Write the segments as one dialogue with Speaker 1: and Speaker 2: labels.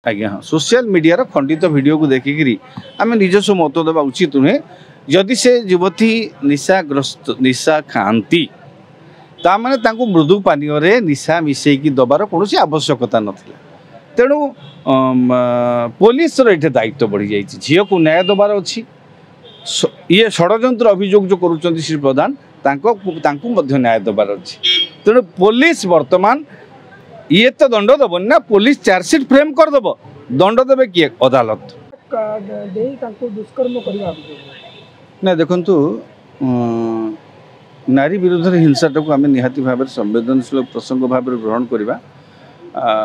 Speaker 1: आज्ञा हाँ social media खंडित वीडियो को देखिकी आम निजस्व मत देवा उचित नुहे जदि से युवती निशाग्रस्त निशा खाती ताने मृदु पानीय निशा मिसेकी दबार कौन आवश्यकता नाला तेणु पुलिस ये दायित्व बढ़ी जाइए झील को न्याय दबार अच्छी ये षड्यंत्र अभियोग जो करुँच श्री प्रधान न्याय दबार अच्छी तेणु पुलिस वर्तमान ये तो दंड दबन ना पुलिस चार्जसीट फ्रेम करदेव दंड देवे किए अदालत ना देखु नारी विरुद्ध हिंसाटा को आम निहाती भाव संवेदनशील प्रसंग भाव ग्रहण करवा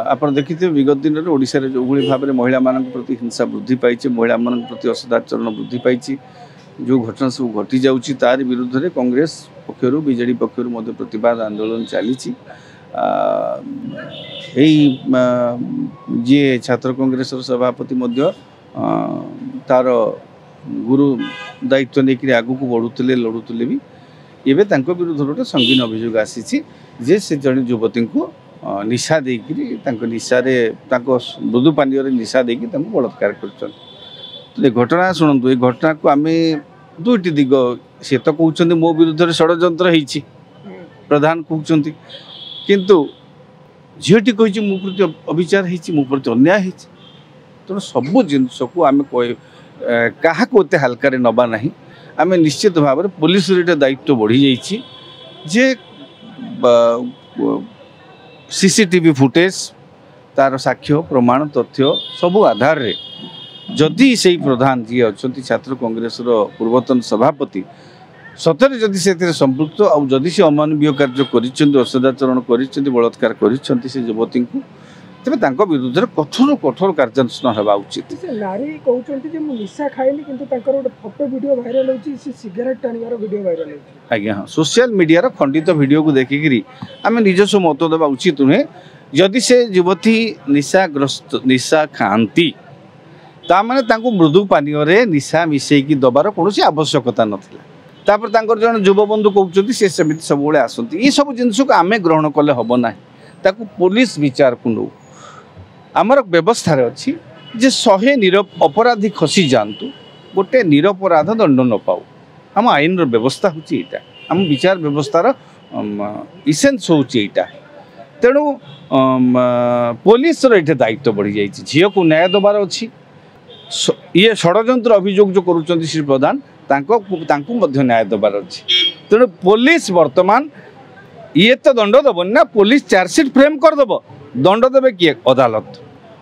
Speaker 1: आप देखिए विगत दिन में ओडिशा रे जो भाव में महिला मान प्रति हिंसा वृद्धि पाई महिला मान प्रति असदाचरण वृद्धि पाई जो घटना सब घटी जाऊँगी तार विरुद्ध कांग्रेस पक्षर बीजेडी पक्षर प्रतिवाद आंदोलन चली जी छात्र कांग्रेस सभापति तार गुरु दायित्व नहीं आगू को बढ़ुले लड़ुले भी एवं विरुद्ध गोटे संगीन अभियोग आसी से जड़े युवती को निशा देकर निशारे मृदु पानी निशा देकर बलात्कार कर घटना शुणु ये घटना को आम दुईट दिग सी तो कहते मो विरुद्ध षड्यंत्र होती प्रधान कहते किंतु झीटी कही मो प्रति अविचार मो प्रति अन्याय तेणु सब जिनस को आम क्या एत हालकार नवा ना आम निश्चित भाव में पुलिस दायित्व बढ़ी जाइए सीसीटीवी फुटेज तार साक्ष्य प्रमाण तथ्य सबू आधार रे जदि से प्रधान जी अच्छा छात्र कांग्रेस पूर्वतन सभापति सतरे जदि से संपृक्त आदि से अमानवीय कार्य करसदाचरण कर बलात्कार कर युवती को तेज विरुद्ध कठोर कठोर कार्यानुष्ठान होगा उचित
Speaker 2: नारी कहते निशा खाइली किंतु फोटो वीडियो वायरल होची सिगरेट टाणिवार वीडियो वायरल होची
Speaker 1: आज्ञा हाँ सोशल मीडिया खंडित वीडियो को देखिकी आम निजस्व मत देवा उचित नुहे जदि से युवती निशाग्रस्त निशा खाती ताने मृदु पानीय निशा मिसेकी दबार कौन आवश्यकता नाला जन युवबंधु कहते सी सेमती सब आसती ये सब जिनस को आम ग्रहण कले हम ना पुलिस विचार को नौ आमर व्यवस्था अच्छी जे 100 अपराधी खसी जातु गोटे निरपराध दंड न पाऊ आम आईन व्यवस्था होता आम विचार व्यवस्थार इसेन्स होता तेणु पुलिस ये दायित्व बढ़ी जाइए झील को न्याय दबार अच्छी ये षड्यंत्र अभियोग जो करुँच श्री प्रधान न्याय दबार अच्छी तेणु पुलिस वर्तमान ये तो दंड दबन ना पुलिस चार्जसीट फ्रेम करदेव दंड देवे किए अदालत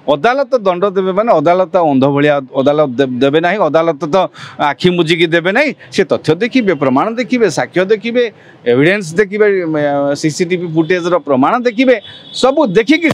Speaker 1: अदालत दंड देवे माने अदालत अंध भाया अदालत देवे ना अदालत तो आखि मुझिकी देवे ना से तथ्य देखिए प्रमाण देखिए साक्ष्य देखिए एविडेंस देखिए सीसीटीवी फुटेज प्रमाण देखिए सब देखिए